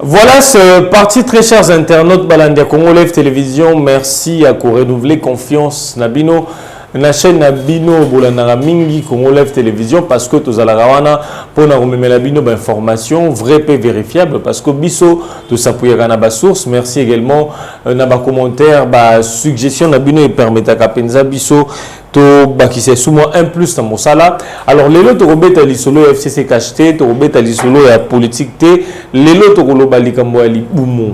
Voilà, c'est parti, très chers internautes Balandia Congo Live Télévision. Merci à renouveler confiance Nabino. La chaîne Nabino Bolanara Mingi Congo Live Télévision parce que tous à la rawana pour nous remettre la bino d'informations vraies et vérifiables parce que biso tout s'appuyer à na source. Merci également na ba commentaire ba suggestion Nabino et permettre à penza biso to bakise souvent un plus dans mon sala. Alors les lots to robeta li solo FCC cacheté to robeta li solo ya politique té les lots to globali kamwa li bumo.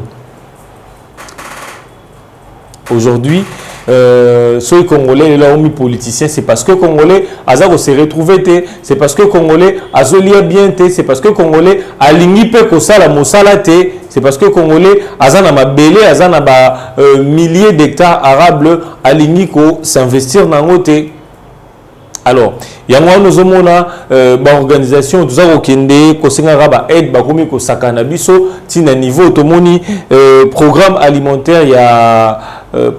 Aujourd'hui ceux Congolais là ont politiciens, c'est parce que Congolais Azaro s'est retrouvé, c'est parce que Congolais Azolia bien, c'est parce que Congolais aligné peu que ça la mosala, c'est parce que Congolais Azana ma belé Azana ba milliers d'hectares arables aligné ko s'investir dans côté. Alors, il y a moi nous avons une organisation tout ça au Kende, ko singara ba aide ba komi ko sakana biso tina niveau automoni programme alimentaire il y a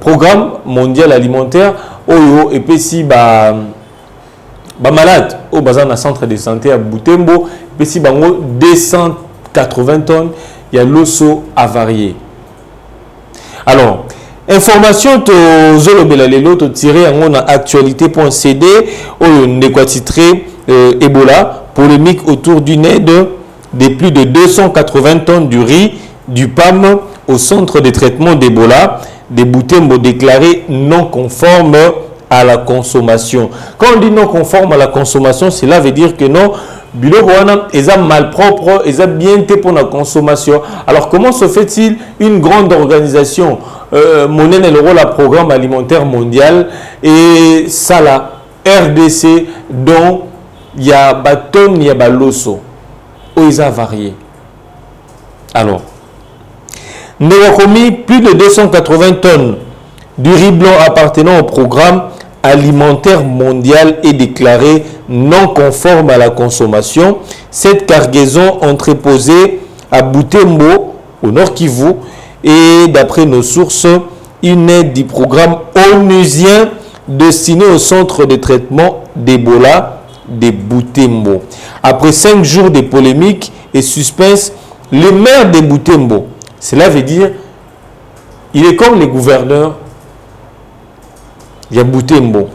programme mondial alimentaire oyo et puis si ba malade au bazar centre de santé à Butembo et puis si bango 280 tonnes il y a l'osso avarié. Alors information to zolobela lelo to tiré en actualité.cd oyo ndeko titré Ebola polémique autour d'une aide de plus de 280 tonnes du riz du PAM au centre de traitement d'Ebola des Butembo déclarés non conformes à la consommation. Quand on dit non conforme à la consommation, cela veut dire que non, biloko wana eza malpropre, eza bien té pour la consommation. Alors comment se fait-il une grande organisation monnaie le rôle à programme alimentaire mondial et ça la RDC dont il y a bâton, il y a baloso, où ils ont varié. Alors nous avons commis plus de 280 tonnes du riz blanc appartenant au programme alimentaire mondial est déclaré non conforme à la consommation. Cette cargaison entreposée à Butembo, au Nord Kivu, et d'après nos sources, une aide du programme onusien destiné au centre de traitement d'Ebola de Butembo. Après 5 jours de polémiques et suspense, le maire de Butembo, cela veut dire il est comme les gouverneurs. Il y a Butembo.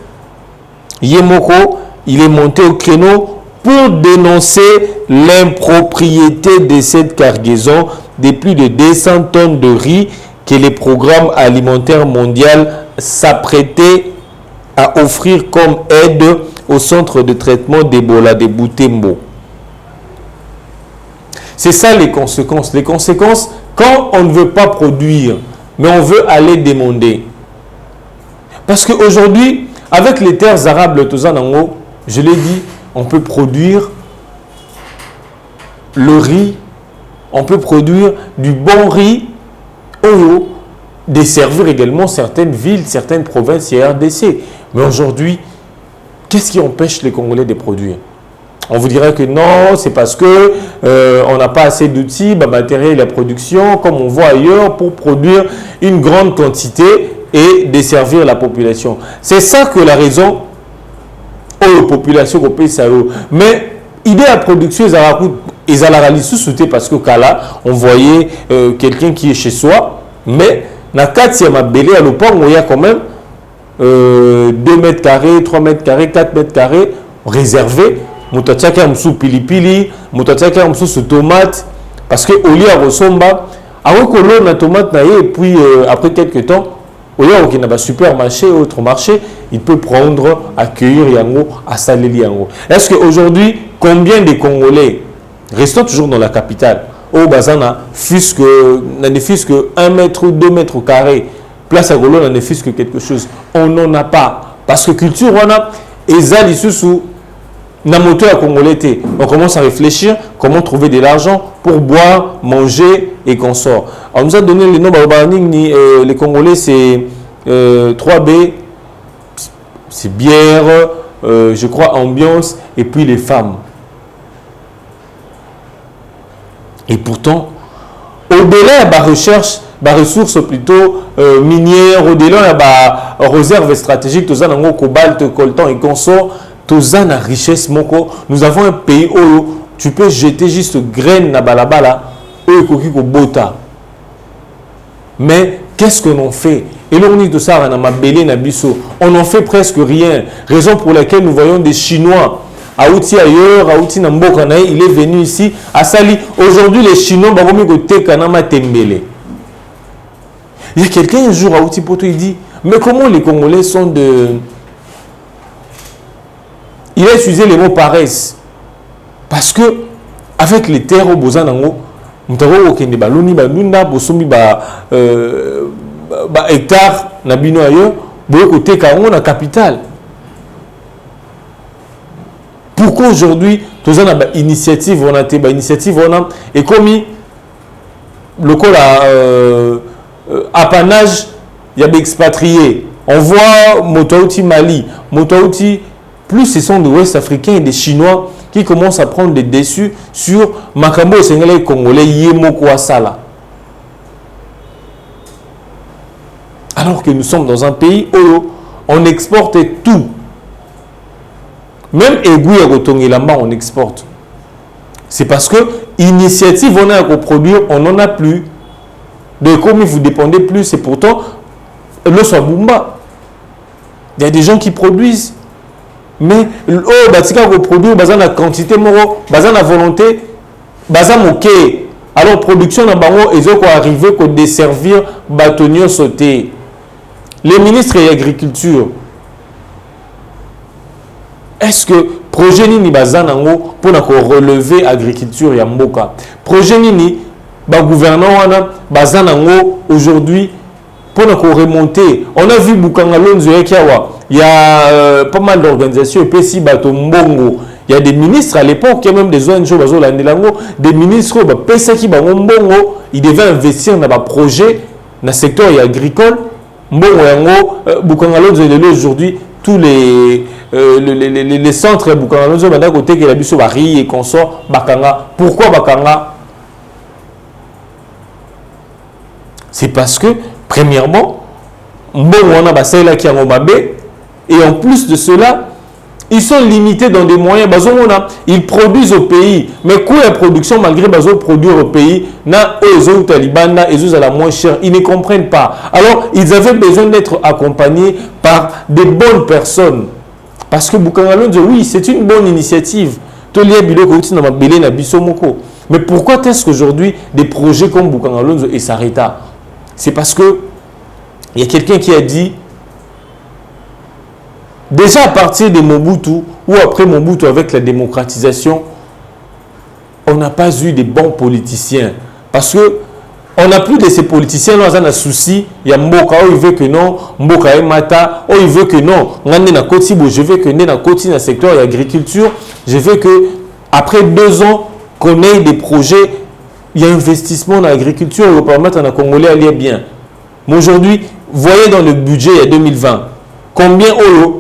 Yemoko, il est monté au créneau pour dénoncer l'impropriété de cette cargaison de plus de 200 tonnes de riz que le programme alimentaire mondial s'apprêtait à offrir comme aide au centre de traitement d'Ebola de Butembo. C'est ça les conséquences. Les conséquences, quand on ne veut pas produire, mais on veut aller demander. Parce qu'aujourd'hui, avec les terres arables, je l'ai dit, on peut produire le riz, on peut produire du bon riz, desservir également certaines villes, certaines provinces et RDC. Mais aujourd'hui, qu'est-ce qui empêche les Congolais de produire? On vous dirait que non, c'est parce que on n'a pas assez d'outils, matériel et la production, comme on voit ailleurs, pour produire une grande quantité et desservir la population. C'est ça que la raison aux populations européennes. Mais idée à production, ils ont parce que là, on voyait quelqu'un qui est chez soi, mais na 4e belé à l'opang, il y a quand même 2 mètres carrés, 3 mètres carrés, 4 mètres carrés réservés. Moutatiaka msou pilipili, moutatiaka msou tomate, parce que au lieu à resomba, avant que l'on a tomate naïe et puis après quelques temps, au lieu qu'il n'a pas supermarché ou autre marché, il peut prendre, accueillir yango, installer yango. Est-ce qu'aujourd'hui, combien de Congolais, restons toujours dans la capitale, au Bazana, ne fût-ce que 1 mètre ou 2 mètres carrés, place à Golo, ne fût-ce que quelque chose, on n'en a pas. Parce que culture, on a, et Zali sous à Congolais, on commence à réfléchir comment trouver de l'argent pour boire, manger et qu'on sort. On nous a donné les noms, les Congolais c'est 3B, c'est bière, je crois ambiance et puis les femmes. Et pourtant, au-delà de la recherche, la ressources plutôt minières, au-delà de la réserve stratégique, tout ça, cobalt, coltan et consort, tout ça, la richesse, nous avons un pays où tu peux jeter juste graines na balabala, bota. Mais qu'est-ce que l'on fait? Et l'on dit tout ça, on n'en fait presque rien. Raison pour laquelle nous voyons des Chinois Aouti ailleurs, Aouti Nambokana, il est venu ici à Sali. Aujourd'hui, les Chinois, il y a quelqu'un un jour à Aouti Poto, il dit, mais comment les Congolais sont de... Il a utilisé les mots paresse. Parce que, avec les terres au Bozanango, nous avons des baloni, balunda, bosomi, hectares, nabino ailleurs, côté Kaongo, la capitale. Pourquoi aujourd'hui, tous on a une initiative, et comme le col apanage, il y a des expatriés. On voit Motaouti Mali, Motaouti, plus ce sont des Ouest africains et des Chinois qui commencent à prendre des déçus sur Makambo et Sénégalais Congolais, Yemoko Asala. Alors que nous sommes dans un pays où on exporte tout. Même aiguille à Rotongilamba, on exporte. C'est parce que initiative, on a à produire, on n'en a plus. De comme vous dépendez plus, c'est pourtant le Swabumba. Il y a des gens qui produisent. Mais oh, batika reproduire, bazan la quantité moro, bazan la volonté, bazan ok. Alors production na bango, ils ont arrivé qu'au desservir bâtonnier sauté. Les ministres de l'agriculture. Est-ce que projet nini bazanango pour relever l'agriculture ya mboka? Projet nini ba gouvernant wana bazanango aujourd'hui pour remonter? On a vu Bukanga Lonzo Yakiawa. Il y a pas mal d'organisations et puis si bato mbongo. Il y a des ministres à l'époque, il y a même des ONG des ministres qui mbongo, ils devaient investir dans des projets dans le secteur agricole. Mbongo yango Bukanga Lonzo aujourd'hui tous les centres Bukangalonzo banda côté que la biso bari et consort bakanga. Pourquoi bakanga? C'est parce que premièrement mbongo wana basela ki yango mabe et en plus de cela ils sont limités dans des moyens. Ils produisent au pays, mais quoi la production malgré bazo produire au pays na ezo talibana ezo à la moins cher, ils ne comprennent pas. Alors ils avaient besoin d'être accompagnés par des bonnes personnes. Parce que Bukangalonzo, oui, c'est une bonne initiative. Mais pourquoi est-ce qu'aujourd'hui des projets comme Bukangalonzo et Sarita? C'est parce que il y a quelqu'un qui a dit déjà à partir de Mobutu ou après Mobutu avec la démocratisation, on n'a pas eu de bons politiciens. Parce que on n'a plus de ces politiciens là, on a un souci. Il y a Mboka, il veut que non, Mboka et Mata, il veut que non. Je veux que dans le secteur de l'agriculture, je veux que après 2 ans, qu'on ait des projets, il y a investissement dans l'agriculture, on va permettre à un Congolais à aller bien. Mais aujourd'hui, voyez dans le budget il y a 2020, combien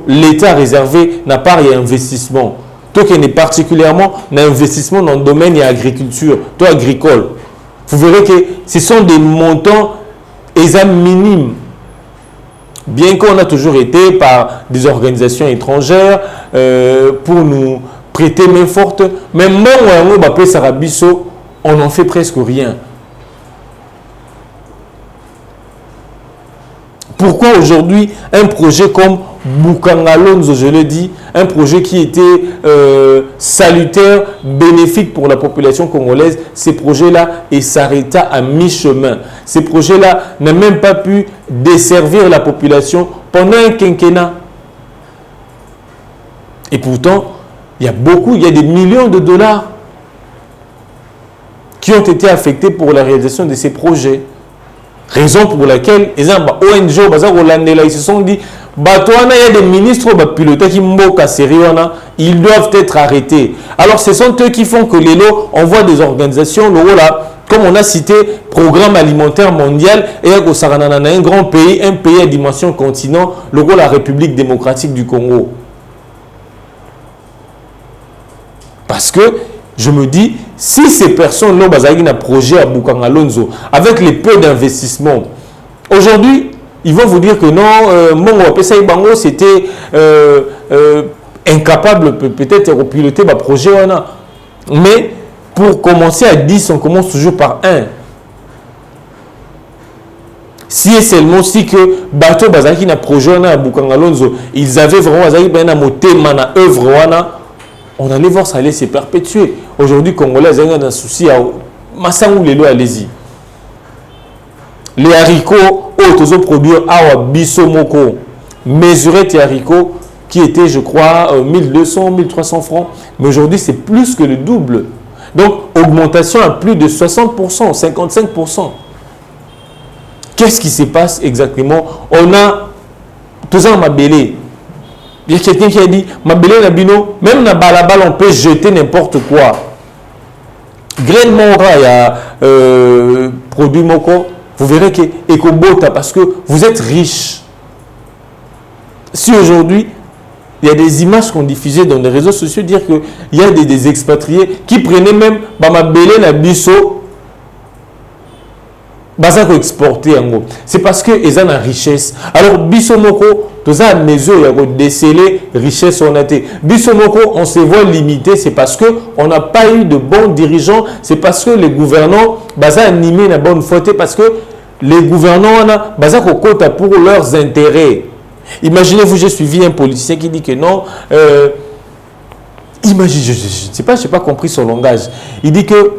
l'État a réservé n'a pas d'investissement. Toi qui est particulièrement d'investissement dans le domaine de l'agriculture, toi agricole. Vous verrez que ce sont des montants minimes. Bien qu'on a toujours été par des organisations étrangères pour nous prêter main forte, mais on n'en fait presque rien. Pourquoi aujourd'hui un projet comme Bukangalonzo, je le dis, un projet qui était salutaire, bénéfique pour la population congolaise, ces projets-là s'arrêta à mi-chemin. Ces projets-là n'ont même pas pu desservir la population pendant un quinquennat. Et pourtant, il y a des millions de dollars qui ont été affectés pour la réalisation de ces projets. Raison pour laquelle les ONG ils se sont dit il y a des ministres ils doivent être arrêtés. Alors ce sont eux qui font que les lots, on voit des organisations comme on a cité Programme alimentaire mondial et un grand pays, un pays à dimension continent, la République démocratique du Congo. Parce que Je me dis, si ces personnes-là ont un projet à Bukangalonzo, avec les peu d'investissement, aujourd'hui, ils vont vous dire que non, mon Bango, c'était incapable peut-être de piloter le projet. Mais pour commencer à 10, on commence toujours par 1. Si et seulement si que Bato Bazaki na projet à Bukangalonzo, ils avaient vraiment un thème, une œuvre, on allait voir ça allait se perpétuer. Aujourd'hui, Congolais ont un souci à Massangou les lois, allez-y. Les haricots, autres produits à Bissomoko, mesurés tes haricots qui étaient, je crois, 1200, 1300 francs. Mais aujourd'hui, c'est plus que le double. Donc, augmentation à plus de 60%, 55%. Qu'est-ce qui se passe exactement? On a tout ça en belé. Il y a quelqu'un qui a dit, ma belé nabino, même na balabal, on peut jeter n'importe quoi. Grain Mora, il y a produit Moko, vous verrez que Ekobota, parce que vous êtes riche. Si aujourd'hui, il y a des images qu'on diffusait dans les réseaux sociaux, dire qu'il y a des expatriés qui prenaient même ma belé na biso, bazako exporter en gros. C'est parce que ils ont la richesse. Alors Bissomoko, tout ça à mesure il y a déceler richesse on a été. Bissomoko, on se voit limité, c'est parce que on n'a pas eu de bons dirigeants, c'est parce que les gouvernants baza animé la bonne faute parce que les gouvernants on a bazako quota pour leurs intérêts. Imaginez-vous, j'ai suivi un politicien qui dit que non imaginez, je ne sais pas compris son langage. Il dit que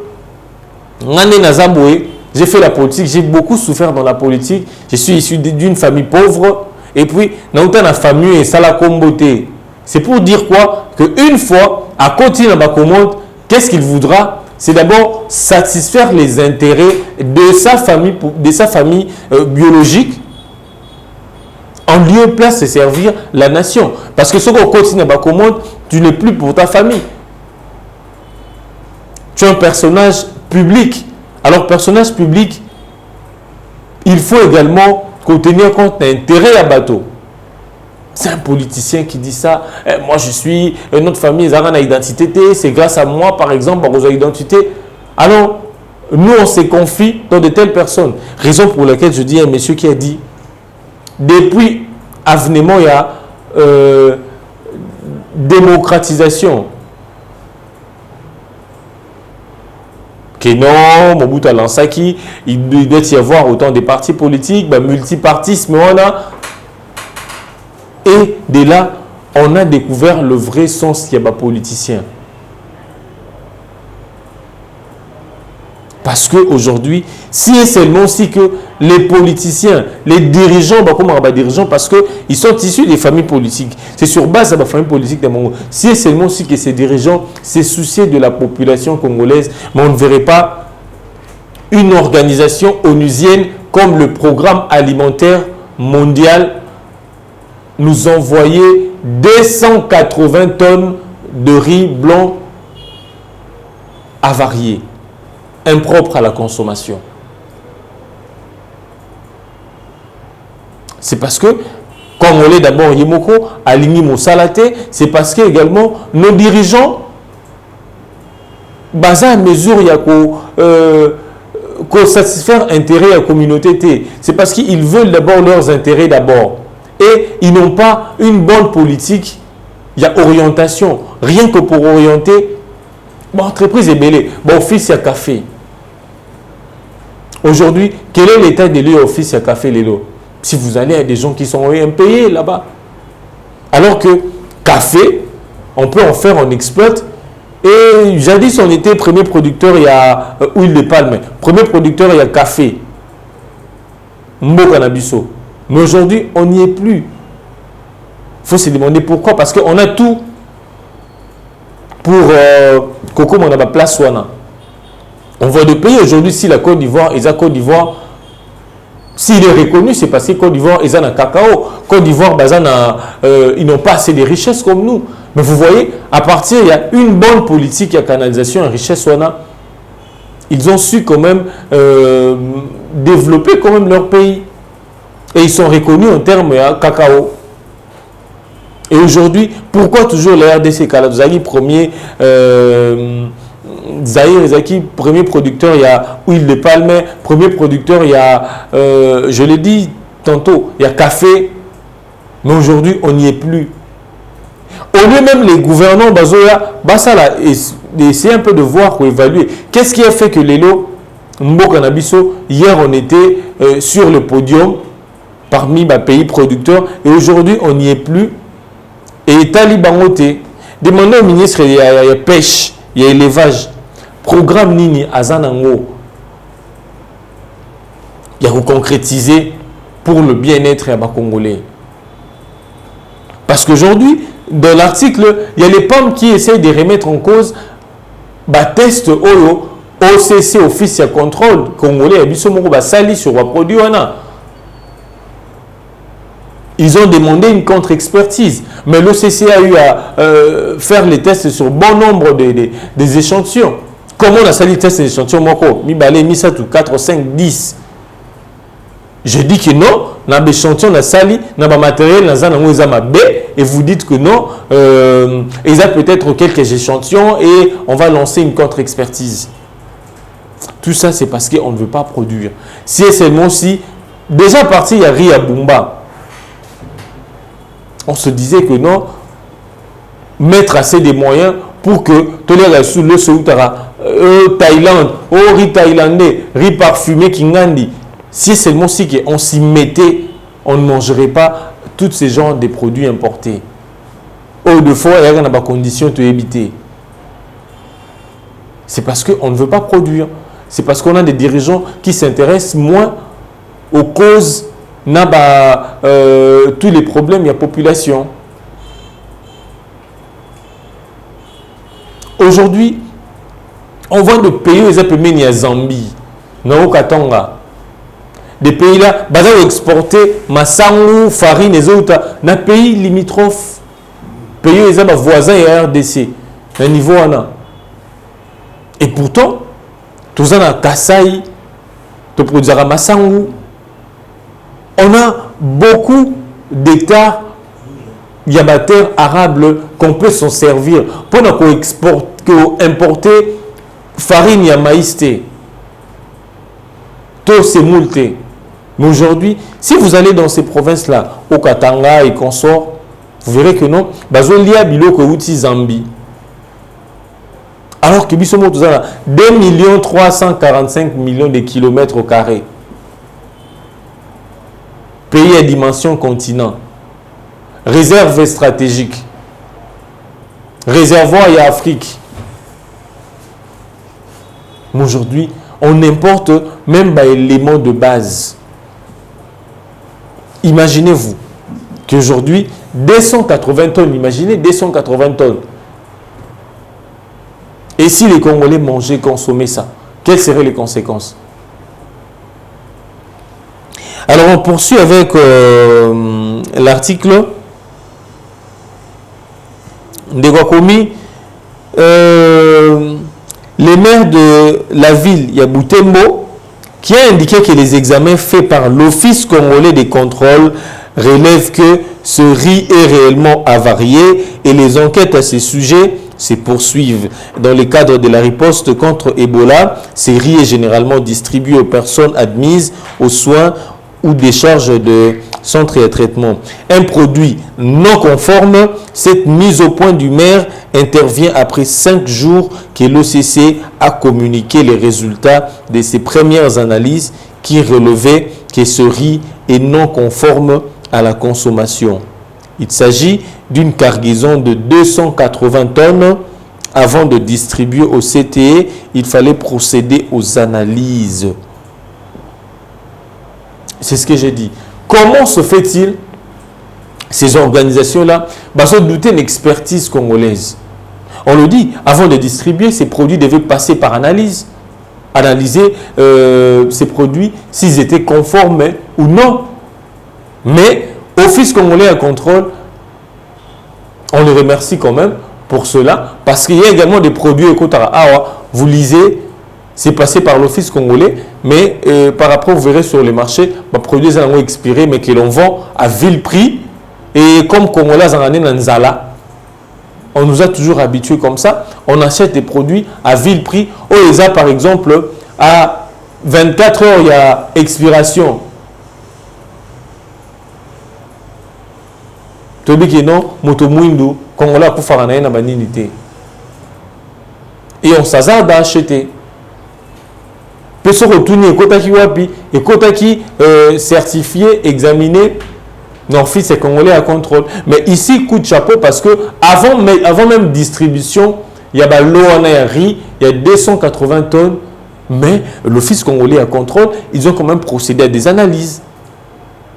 Ngane Nazaboué, j'ai fait la politique, j'ai beaucoup souffert dans la politique. Je suis issu d'une famille pauvre. Et puis, dans la famille, et ça la comboté. C'est pour dire quoi? Qu'une fois, à continuer dans la commande, qu'est-ce qu'il voudra? C'est d'abord satisfaire les intérêts de sa famille biologique. En lieu de place, c'est servir la nation. Parce que ce qu'on continue dans la commande, tu n'es plus pour ta famille. Tu es un personnage public. Alors, personnage public, il faut également tenir compte d'intérêt à bateau. C'est un politicien qui dit ça. Moi, je suis, notre famille, ils ont une identité. C'est grâce à moi, par exemple, à identité. Alors, nous, on se confie dans de telles personnes. Raison pour laquelle je dis à un monsieur qui a dit, depuis avènement, il y a démocratisation. Que non, Mobutu a lancé qui il doit y avoir autant de partis politiques, multipartisme, on a. Et de là, on a découvert le vrai sens qu'il y a des politiciens. Parce qu'aujourd'hui, si et seulement si que les politiciens, les dirigeants, comment on va dirigeants, parce qu'ils sont issus des familles politiques. C'est sur base de la famille politique de Mongo. Si et seulement si que ces dirigeants se souciaient de la population congolaise, mais on ne verrait pas une organisation onusienne comme le Programme alimentaire mondial nous envoyer 280 tonnes de riz blanc avarié, impropre à la consommation. C'est parce que, comme on l'est d'abord Yemoko, Alimi Moussalaté, c'est parce que également nos dirigeants, basés à mesure, il y a qu'on satisfaire intérêt à la communauté. C'est parce qu'ils veulent d'abord leurs intérêts d'abord. Et ils n'ont pas une bonne politique. Il y a orientation. Rien que pour orienter, l'entreprise est belle. Bon, office, il y a café. Aujourd'hui, quel est l'état de l'office, il y a café, Lélo? Si vous allez à des gens qui sont impayés là-bas. Alors que café, on peut en faire, on exploite. Et jadis, on était premier producteur, il y a huile de palme. Premier producteur, il y a café. Mbo Cannabiso. Mais aujourd'hui, on n'y est plus. Il faut se demander pourquoi. Parce qu'on a tout pour Coco, on a la place Wana. On voit des pays aujourd'hui, si la Côte d'Ivoire, Côte d'Ivoire, s'il est reconnu, c'est parce que Côte d'Ivoire, ils ont un cacao. Côte d'Ivoire, ils n'ont pas assez de richesses comme nous. Mais vous voyez, à partir, il y a une bonne politique, il y a canalisation, richesse, ils ont su quand même développer quand même leur pays. Et ils sont reconnus en termes de cacao. Et aujourd'hui, pourquoi toujours la RDC Kaladozali, premier Zaïre Ezaki, premier producteur, il y a huile de palme, premier producteur, il y a, je l'ai dit tantôt, il y a café, mais aujourd'hui, on n'y est plus. Au lieu même les gouvernants, essayer un peu de voir ou évaluer. Qu'est-ce qui a fait que Lelo, Mbokanabiso, hier on était sur le podium parmi les pays producteurs et aujourd'hui on n'y est plus. Et Talibangote, demandez au ministre, il y a pêche, il y a élevage, programme Nini Azanango, il y a concrétisé pour le bien-être à Congolais. Parce qu'aujourd'hui, dans l'article, il y a les PAM qui essayent de remettre en cause test Oyo, OCC, Office de contrôle congolais, et sali sur le produit. Ils ont demandé une contre-expertise. Mais l'OCC a eu à faire les tests sur bon nombre des échantillons. Comment on a sali les tests des échantillons? Mi balé, mi ça tout 4, 5, 10. Je dis que non, dans l'échantillon, on a sali, dans le matériel, et vous dites que non, il y a peut-être quelques échantillons et on va lancer une contre-expertise. Tout ça, c'est parce qu'on ne veut pas produire. Si et seulement si, déjà parti, il y a Ria Bumba. On se disait que non, mettre assez de moyens pour que tous les sous le Soutara, Thaïlande, riz thaïlandais, riz parfumé, Kingandi, si seulement si on s'y mettait, on ne mangerait pas tous ces genres de produits importés. De fois, il y a des conditions de éviter. C'est parce qu'on ne veut pas produire. C'est parce qu'on a des dirigeants qui s'intéressent moins aux causes, tous les problèmes de la population. Aujourd'hui, on voit des pays où ils appellent Zambie, Katanga. Des pays là, ils ont exporté Massangu, farine et autres dans les pays limitrophes. Pays où ils ont voisins et RDC. Un niveau là. Et pourtant, tout ça dans Kasaï, tout produit à Massangu. On a beaucoup d'hectares de terres arables qu'on peut s'en servir pour importer farine et maïs. Tout c'est multé. Mais aujourd'hui, si vous allez dans ces provinces-là, au Katanga et consorts, vous verrez que non, Bazolia Biloko Outi Zambie. Alors que Bissomo, tout ça, 2 345 millions de kilomètres au carré. Pays à dimension continent. Réserve stratégique. Réservoir et Afrique. Mais aujourd'hui, on importe même des éléments de base. Imaginez-vous qu'aujourd'hui, 280 tonnes, imaginez 280 tonnes. Et si les Congolais mangeaient, consommaient ça, quelles seraient les conséquences? Alors on poursuit avec l'article de Gwakomi. Les maires de la ville Yaboutembo, qui a indiqué que les examens faits par l'Office congolais des contrôles relèvent que ce riz est réellement avarié et les enquêtes à ce sujet se poursuivent. Dans le cadre de la riposte contre Ebola, ce riz est généralement distribué aux personnes admises aux soins ou des charges de centre et traitement. Un produit non conforme, cette mise au point du maire intervient après 5 jours que l'OCC a communiqué les résultats de ses premières analyses qui relevaient que ce riz est non conforme à la consommation. Il s'agit d'une cargaison de 280 tonnes. Avant de distribuer au CTE, il fallait procéder aux analyses. C'est ce que j'ai dit. Comment se fait-il, ces organisations-là, se douter d'une expertise congolaise? On le dit, avant de distribuer, ces produits devaient passer par analyse. Analyser ces produits, s'ils étaient conformes ou non. Mais, Office congolais à contrôle, on le remercie quand même pour cela, parce qu'il y a également des produits, vous lisez, c'est passé par l'Office congolais, mais par rapport, vous verrez sur les marchés, les produits sont expirés, mais que l'on vend à vil prix. Et comme Congolais, en année Nanzala, on nous a toujours habitués comme ça. On achète des produits à vil prix. Oh, les a par exemple, à 24 heures, il y a expiration. Tu dis que non, moto mouindou, Congolais pour faire un banalité. Et on s'hasarde à acheter. Peut se retourner et kota qui wapi et kota qui certifié, examiné. Non, fils c'est Congolais à contrôle. Mais ici, coup de chapeau parce que avant même distribution, il y a l'eau en riz, il y a 280 tonnes. Mais l'Office congolais à contrôle, ils ont quand même procédé à des analyses.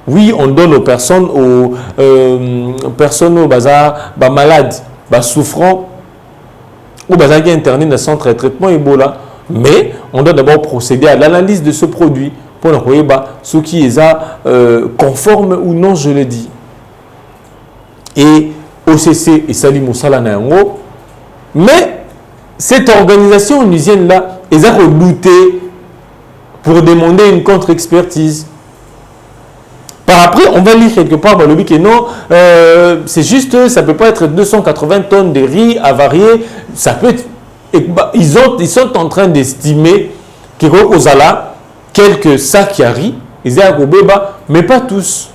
Oui, on donne aux personnes, aux bazar, malades, souffrants, ou bazar qui est interné dans le centre de traitement Ebola. Mais on doit d'abord procéder à l'analyse de ce produit pour voir ce qui est conforme ou non, je le dis. Et OCC et Salim Moussala Nayango, mais cette organisation onusienne-là, ils ont redouté pour demander une contre-expertise. Par après, on va lire quelque part dans le que non, c'est juste, ça ne peut pas être 280 tonnes de riz avariés, ça peut être. Ils sont en train d'estimer qu'il y a quelques sacs à riz, ils ont mais pas tous.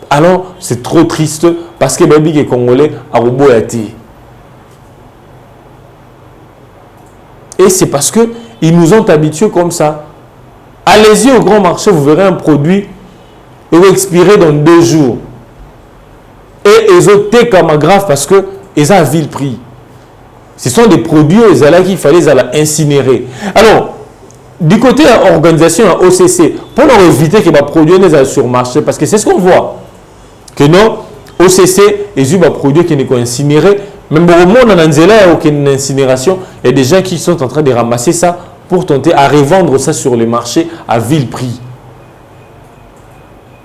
Alors, c'est trop triste parce que les Congolais a roboté. Et c'est parce qu'ils nous ont habitués comme ça. Allez-y au grand marché, vous verrez un produit qui va expirer dans 2 jours. Et ils ont été comme grave parce qu'ils ont un vil prix. Ce sont des produits qu'il fallait incinérer. Alors, du côté de l'organisation OCC, pour leur éviter que les produits ne sur le marché, parce que c'est ce qu'on voit. Que non, OCC, ils ont des produits qui ne sont incinérés. Même au monde, dans il y a aucune incinération. Il y a des gens qui sont en train de ramasser ça pour tenter à revendre ça sur le marché à vil prix.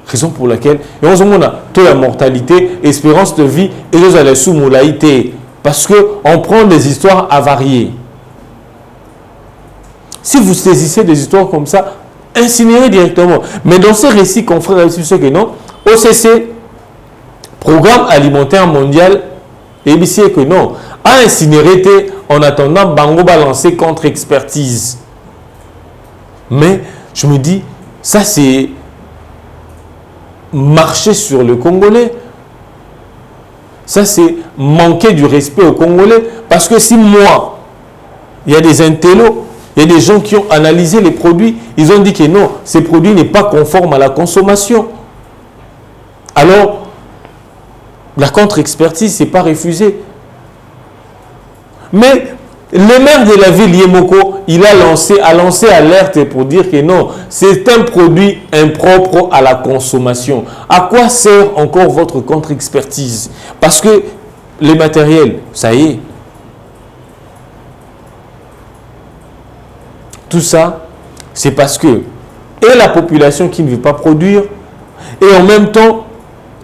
Raison pour laquelle, et on se demande, toute la mortalité, espérance de vie, et nous allons sous moulaïté. Parce qu'on prend des histoires avariées. Si vous saisissez des histoires comme ça, incinérez directement. Mais dans ces récits confrères, c'est que non, OCC, Programme alimentaire mondial, et ici que non, a incinéré en attendant Bango balancer contre expertise. Mais je me dis, ça c'est marcher sur le Congolais. Ça c'est manquer du respect aux Congolais. Parce que si moi, il y a des intellos, il y a des gens qui ont analysé les produits, ils ont dit que non, ces produits n'est pas conforme à la consommation. Alors, la contre-expertise, ce n'est pas refusé. Mais le maire de la ville, Yemoko, il a lancé alerte pour dire que non, c'est un produit impropre à la consommation. À quoi sert encore votre contre-expertise? Parce que les matériels, ça y est. Tout ça, c'est parce que et la population qui ne veut pas produire, et en même temps,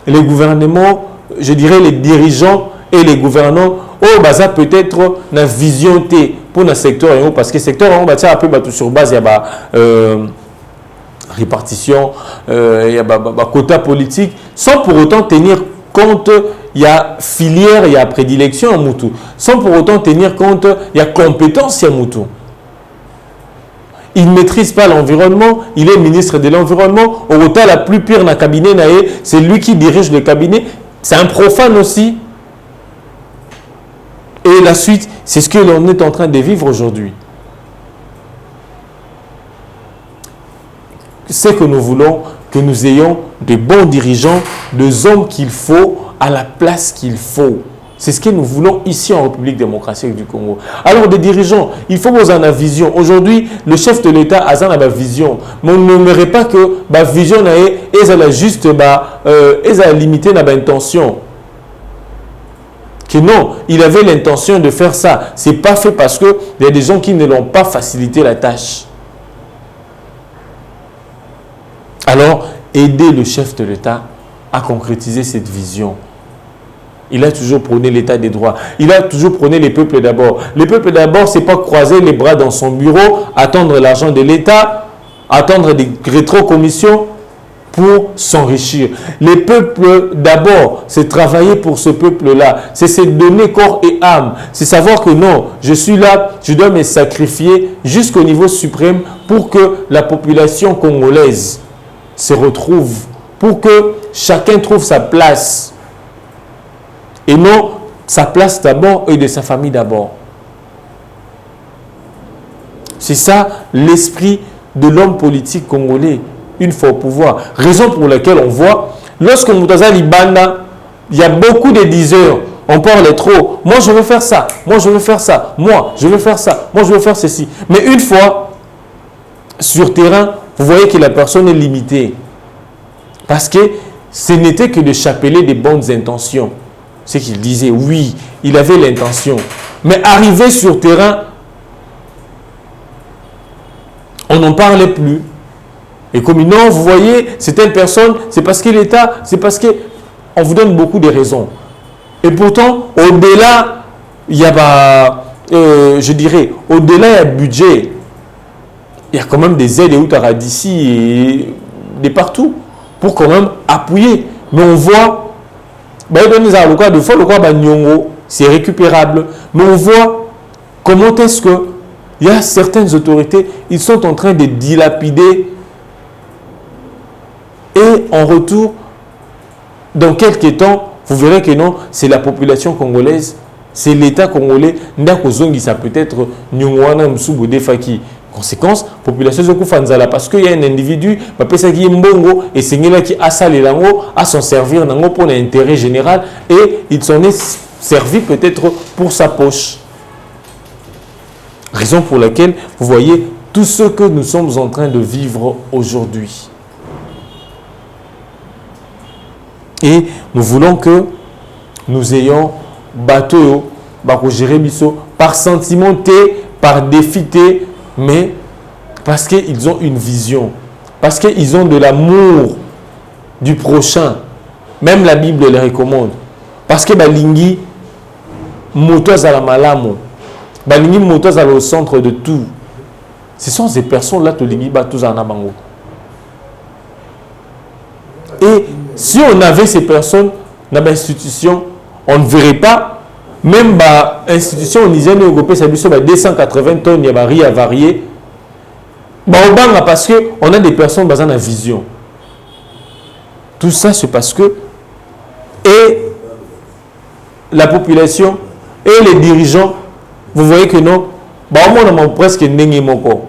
les gouvernements, je dirais les dirigeants et les gouvernants, oh, bah ça peut-être la vision pour le secteur, parce que le secteur, on va un peu sur base, il y a répartition, il y a quota politique, sans pour autant tenir compte, il y a filière, il y a prédilection à Moutou, sans pour autant tenir compte, il y a compétence à Moutou. Il ne maîtrise pas l'environnement, il est ministre de l'environnement, au total, la plus pire dans le cabinet, c'est lui qui dirige le cabinet, c'est un profane aussi. Et la suite, c'est ce que l'on est en train de vivre aujourd'hui. C'est que nous voulons que nous ayons de bons dirigeants, des hommes qu'il faut, à la place qu'il faut. C'est ce que nous voulons ici en République démocratique du Congo. Alors, des dirigeants, il faut vous en avoir vision. Aujourd'hui, le chef de l'État a une vision. Mais on n'aimerait pas que la vision est juste limitée dans l'intention. Que non, il avait l'intention de faire ça. Ce n'est pas fait parce qu'il y a des gens qui ne l'ont pas facilité la tâche. Alors, aider le chef de l'État à concrétiser cette vision. Il a toujours prôné l'état des droits. Il a toujours prôné les peuples d'abord. Les peuples d'abord, ce n'est pas croiser les bras dans son bureau, attendre l'argent de l'État, attendre des rétrocommissions. pour s'enrichir. Les peuples, d'abord, c'est travailler pour ce peuple-là. C'est se donner corps et âme. C'est savoir que non, je suis là, je dois me sacrifier jusqu'au niveau suprême pour que la population congolaise se retrouve, pour que chacun trouve sa place. Et non sa place d'abord et de sa famille d'abord. C'est ça l'esprit de l'homme politique congolais. Une fois au pouvoir. Raison pour laquelle on voit, lorsque Moutaza Libanda, il y a beaucoup de diseurs. On parle trop. Moi, je veux faire ça. Moi, je veux faire ça. Moi, je veux faire ça. Moi, je veux faire ceci. Mais une fois sur terrain, vous voyez que la personne est limitée. Parce que ce n'était que de chapeler des bonnes intentions. C'est qu'il disait, oui, il avait l'intention. Mais arrivé sur terrain, on n'en parlait plus. Et comme non, vous voyez, c'est telle personne, c'est parce que l'État, c'est parce qu'on vous donne beaucoup de raisons. Et pourtant, au-delà, il y a, je dirais, au-delà, il y a budget. Il y a quand même des aides d'ici et de partout pour quand même appuyer. Mais on voit, c'est récupérable. Mais on voit comment est-ce que il y a certaines autorités, ils sont en train de dilapider. Et en retour, dans quelques temps, vous verrez que non, c'est la population congolaise, c'est l'État congolais, ça peut être Nyongwana Msubu Defaki. Conséquence, population Zokufanzala, parce qu'il y a un individu, qui est mbongo, et c'est qui a salé l'ango, à s'en servir pour l'intérêt général, et il s'en est servi peut-être pour sa poche. Raison pour laquelle, vous voyez, tout ce que nous sommes en train de vivre aujourd'hui. Et nous voulons que nous ayons bateau, par sentiment, par défi, mais parce qu'ils ont une vision, parce qu'ils ont de l'amour du prochain. Même la Bible les recommande. Parce que Balingi, motos à la malamo, Balingi, motos à au centre de tout. Ce sont ces personnes-là qui sont en Nabango. Et si on avait ces personnes dans l'institution, on ne verrait pas, même l'institution onusienne européenne, ça a 280 tonnes, il y a riz à varier. Parce qu'on a des personnes basées dans la vision. Tout ça, c'est parce que et la population et les dirigeants, vous voyez que non, on a presque n'engagé mon corps.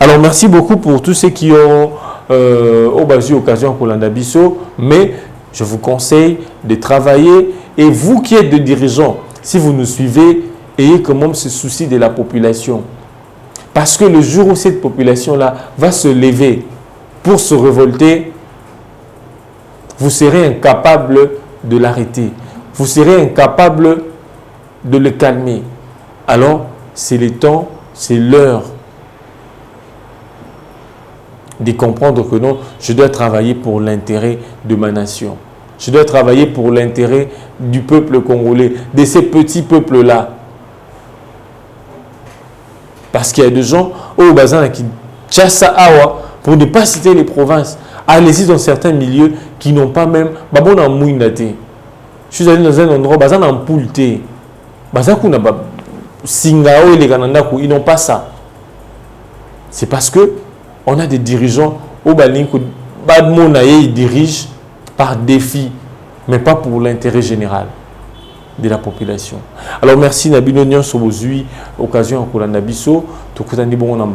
Alors, merci beaucoup pour tous ceux qui ont occasion pour l'Andabiso, mais je vous conseille de travailler. Et vous qui êtes des dirigeants, si vous nous suivez, ayez quand même ce souci de la population. Parce que le jour où cette population-là va se lever pour se révolter, vous serez incapable de l'arrêter. Vous serez incapable de le calmer. Alors, c'est le temps, c'est l'heure de comprendre que non, je dois travailler pour l'intérêt de ma nation. Je dois travailler pour l'intérêt du peuple congolais, de ces petits peuples-là. Parce qu'il y a des gens au Bazan qui chassent Awa, pour ne pas citer les provinces. Allez-y dans certains milieux qui n'ont pas même. Je suis allé dans un endroit, Bazan en Poulte. Bazan n'a pas Singao et les Ganandaku, ils n'ont pas ça. C'est parce que on a des dirigeants au Balinko, ils dirigent par défi, mais pas pour l'intérêt général de la population. Alors merci Nabino Nyon Sobozui, occasion pour la Nabiso, tout le monde en